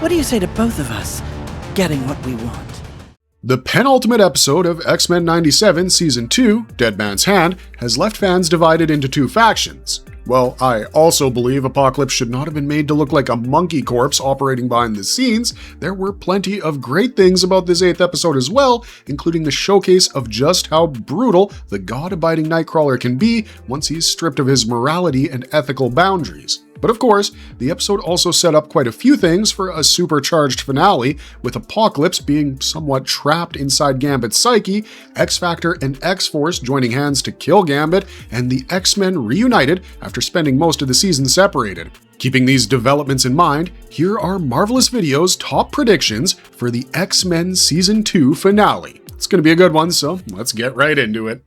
What do you say to both of us getting what we want? The penultimate episode of X-Men 97 Season 2, Dead Man's Hand, has left fans divided into two factions. Well, I also believe Apocalypse should not have been made to look like a monkey corpse operating behind the scenes. There were plenty of great things about this 8th episode as well, including the showcase of just how brutal the god-abiding Nightcrawler can be once he's stripped of his morality and ethical boundaries. But of course, the episode also set up quite a few things for a supercharged finale, with Apocalypse being somewhat trapped inside Gambit's psyche, X-Factor and X-Force joining hands to kill Gambit, and the X-Men reunited after spending most of the season separated. Keeping these developments in mind, here are Marvelous Video's top predictions for the X-Men Season 2 finale. It's going to be a good one, so let's get right into it.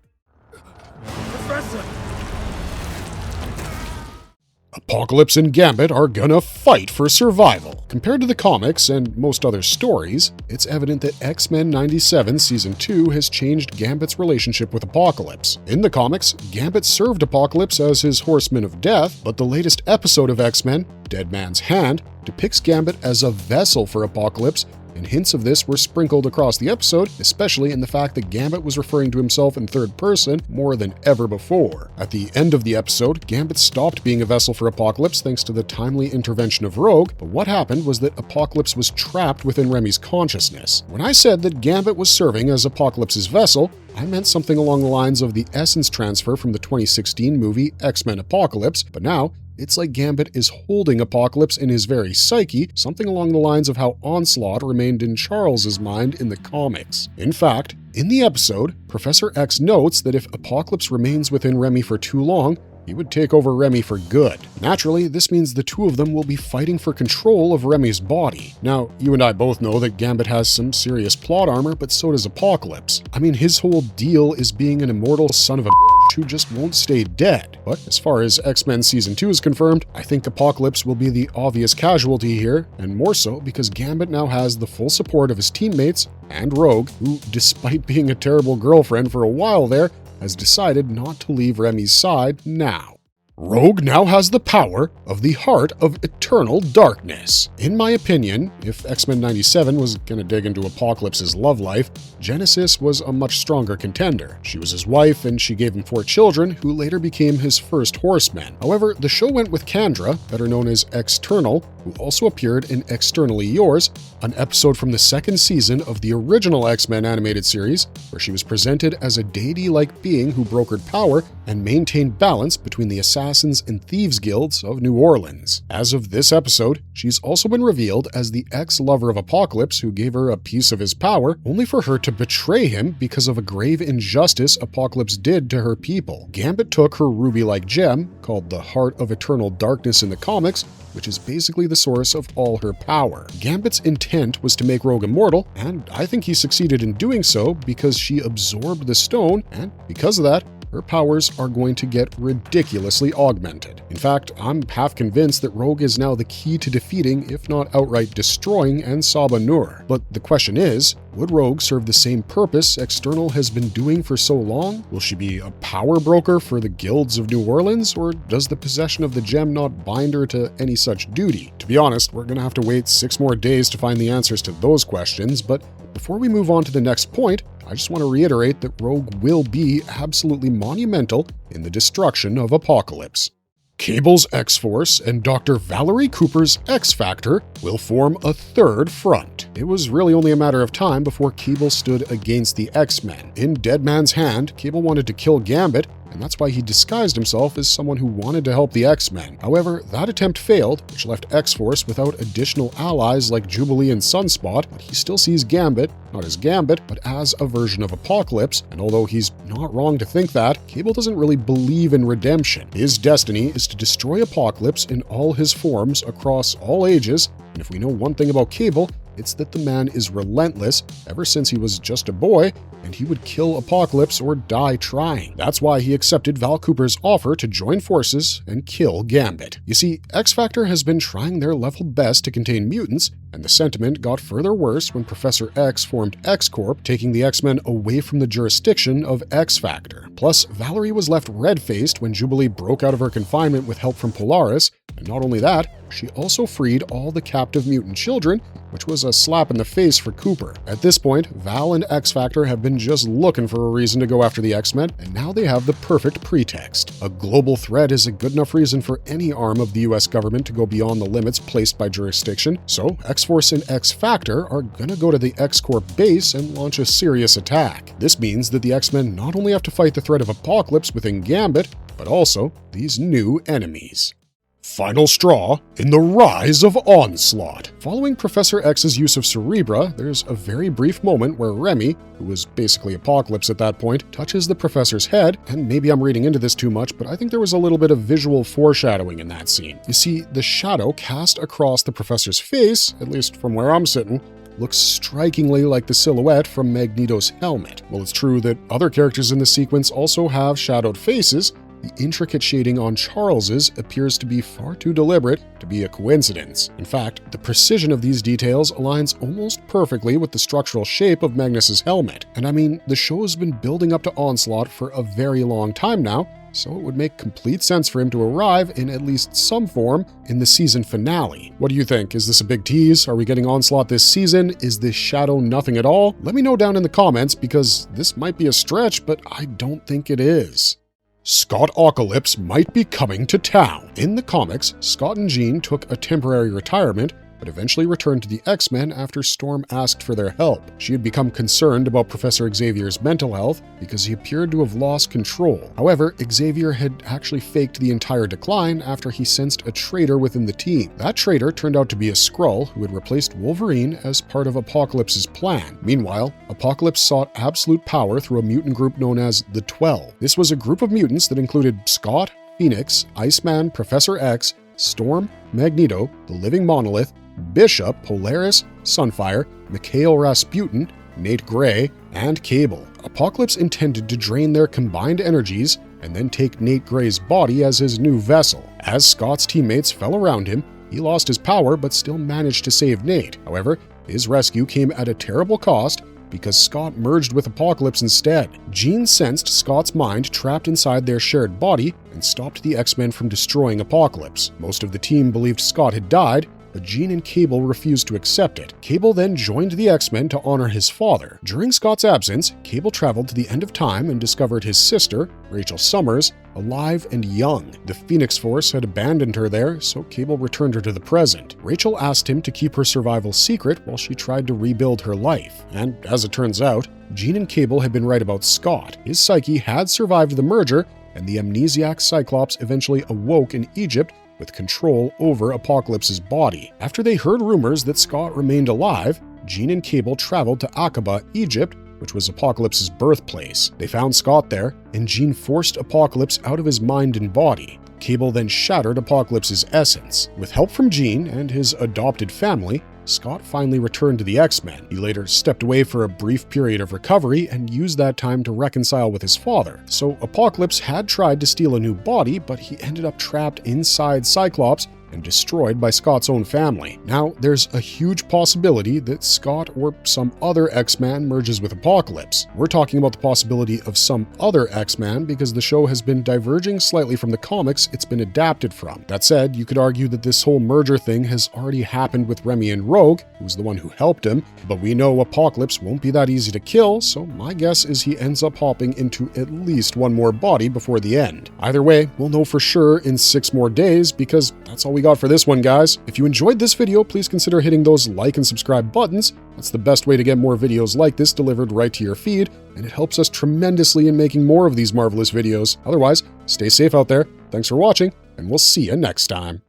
Apocalypse and Gambit are gonna fight for survival. Compared to the comics and most other stories, it's evident that X-Men 97 Season 2 has changed Gambit's relationship with Apocalypse. In the comics, Gambit served Apocalypse as his Horseman of Death, but the latest episode of X-Men, Dead Man's Hand, depicts Gambit as a vessel for Apocalypse, and hints of this were sprinkled across the episode, especially in the fact that Gambit was referring to himself in third person more than ever before. At the end of the episode, Gambit stopped being a vessel for Apocalypse thanks to the timely intervention of Rogue, but what happened was that Apocalypse was trapped within Remy's consciousness. When I said that Gambit was serving as Apocalypse's vessel, I meant something along the lines of the essence transfer from the 2016 movie X-Men Apocalypse, but now, it's like Gambit is holding Apocalypse in his very psyche, something along the lines of how Onslaught remained in Charles's mind in the comics. In fact, in the episode, Professor X notes that if Apocalypse remains within Remy for too long, he would take over Remy for good. Naturally, this means the two of them will be fighting for control of Remy's body. Now, you and I both know that Gambit has some serious plot armor, but so does Apocalypse. I mean, his whole deal is being an immortal son of a bitch who just won't stay dead. But as far as X-Men Season 2 is confirmed, I think Apocalypse will be the obvious casualty here, and more so because Gambit now has the full support of his teammates and Rogue, who, despite being a terrible girlfriend for a while there, has decided not to leave Remy's side now. Rogue now has the power of the Heart of Eternal Darkness. In my opinion, if X-Men 97 was gonna dig into Apocalypse's love life, Genesis was a much stronger contender. She was his wife, and she gave him 4 children, who later became his first horsemen. However, the show went with Kandra, better known as External, who also appeared in Externally Yours, an episode from the 2nd season of the original X-Men animated series, where she was presented as a deity-like being who brokered power and maintained balance between the Assassins and Thieves Guilds of New Orleans. As of this episode, she's also been revealed as the ex-lover of Apocalypse who gave her a piece of his power, only for her to betray him because of a grave injustice Apocalypse did to her people. Gambit took her ruby-like gem, called the Heart of Eternal Darkness in the comics, which is basically the source of all her power. Gambit's intent was to make Rogue immortal, and I think he succeeded in doing so because she absorbed the stone, and because of that, her powers are going to get ridiculously augmented. In fact, I'm half convinced that Rogue is now the key to defeating, if not outright destroying, Ansaba Nur. But the question is, would Rogue serve the same purpose External has been doing for so long? Will she be a power broker for the guilds of New Orleans, or does the possession of the gem not bind her to any such duty? To be honest, we're gonna have to wait 6 more days to find the answers to those questions, but before we move on to the next point, I just want to reiterate that Rogue will be absolutely monumental in the destruction of Apocalypse. Cable's X-Force and Dr. Valerie Cooper's X-Factor will form a third front. It was really only a matter of time before Cable stood against the X-Men. In Dead Man's Hand, Cable wanted to kill Gambit, and that's why he disguised himself as someone who wanted to help the X-Men. However, that attempt failed, which left X-Force without additional allies like Jubilee and Sunspot, but he still sees Gambit, not as Gambit, but as a version of Apocalypse, and although he's not wrong to think that, Cable doesn't really believe in redemption. His destiny is to destroy Apocalypse in all his forms across all ages, and if we know one thing about Cable, it's that the man is relentless ever since he was just a boy, and he would kill Apocalypse or die trying. That's why he accepted Val Cooper's offer to join forces and kill Gambit. You see, X-Factor has been trying their level best to contain mutants, and the sentiment got further worse when Professor X formed X-Corp, taking the X-Men away from the jurisdiction of X-Factor. Plus, Valerie was left red-faced when Jubilee broke out of her confinement with help from Polaris, and not only that, She also freed all the captive mutant children, which was a slap in the face for Cooper. At this point, Val and X-Factor have been just looking for a reason to go after the X-Men, and now they have the perfect pretext. A global threat is a good enough reason for any arm of the US government to go beyond the limits placed by jurisdiction, so X-Force and X-Factor are gonna go to the X-Corp base and launch a serious attack. This means that the X-Men not only have to fight the threat of Apocalypse within Gambit, but also these new enemies. Final straw in the rise of Onslaught. Following Professor X's use of Cerebra, there's a very brief moment where Remy, who was basically Apocalypse at that point, touches the professor's head, and maybe I'm reading into this too much, but I think there was a little bit of visual foreshadowing in that scene. You see, the shadow cast across the professor's face, at least from where I'm sitting, looks strikingly like the silhouette from Magneto's helmet. While it's true that other characters in the sequence also have shadowed faces, the intricate shading on Charles's appears to be far too deliberate to be a coincidence. In fact, the precision of these details aligns almost perfectly with the structural shape of Magnus's helmet. And I mean, the show has been building up to Onslaught for a very long time now, so it would make complete sense for him to arrive in at least some form in the season finale. What do you think? Is this a big tease? Are we getting Onslaught this season? Is this shadow nothing at all? Let me know down in the comments, because this might be a stretch, but I don't think it is. Scott Apocalypse might be coming to town. In the comics, Scott and Jean took a temporary retirement, but eventually returned to the X-Men after Storm asked for their help. She had become concerned about Professor Xavier's mental health because he appeared to have lost control. However, Xavier had actually faked the entire decline after he sensed a traitor within the team. That traitor turned out to be a Skrull who had replaced Wolverine as part of Apocalypse's plan. Meanwhile, Apocalypse sought absolute power through a mutant group known as the 12. This was a group of mutants that included Scott, Phoenix, Iceman, Professor X, Storm, Magneto, the Living Monolith, Bishop, Polaris, Sunfire, Mikhail Rasputin, Nate Gray, and Cable. Apocalypse intended to drain their combined energies and then take Nate Gray's body as his new vessel. As Scott's teammates fell around him, he lost his power but still managed to save Nate. However, his rescue came at a terrible cost because Scott merged with Apocalypse instead. Jean sensed Scott's mind trapped inside their shared body and stopped the X-Men from destroying Apocalypse. Most of the team believed Scott had died, but Jean and Cable refused to accept it. Cable then joined the X-Men to honor his father. During Scott's absence, Cable traveled to the end of time and discovered his sister, Rachel Summers, alive and young. The Phoenix Force had abandoned her there, so Cable returned her to the present. Rachel asked him to keep her survival secret while she tried to rebuild her life. And as it turns out, Jean and Cable had been right about Scott. His psyche had survived the merger, and the amnesiac Cyclops eventually awoke in Egypt with control over Apocalypse's body. After they heard rumors that Scott remained alive, Jean and Cable traveled to Aqaba, Egypt, which was Apocalypse's birthplace. They found Scott there, and Jean forced Apocalypse out of his mind and body. Cable then shattered Apocalypse's essence. With help from Jean and his adopted family, Scott finally returned to the X-Men. He later stepped away for a brief period of recovery and used that time to reconcile with his father. So Apocalypse had tried to steal a new body, but he ended up trapped inside Cyclops and destroyed by Scott's own family. Now, there's a huge possibility that Scott or some other X-Man merges with Apocalypse. We're talking about the possibility of some other X-Man because the show has been diverging slightly from the comics it's been adapted from. That said, you could argue that this whole merger thing has already happened with Remy and Rogue, who's the one who helped him, but we know Apocalypse won't be that easy to kill, so my guess is he ends up hopping into at least one more body before the end. Either way, we'll know for sure in 6 more days because that's all we got for this one, guys. If you enjoyed this video, please consider hitting those like and subscribe buttons. That's the best way to get more videos like this delivered right to your feed, and it helps us tremendously in making more of these marvelous videos. Otherwise, stay safe out there. Thanks for watching, and we'll see you next time.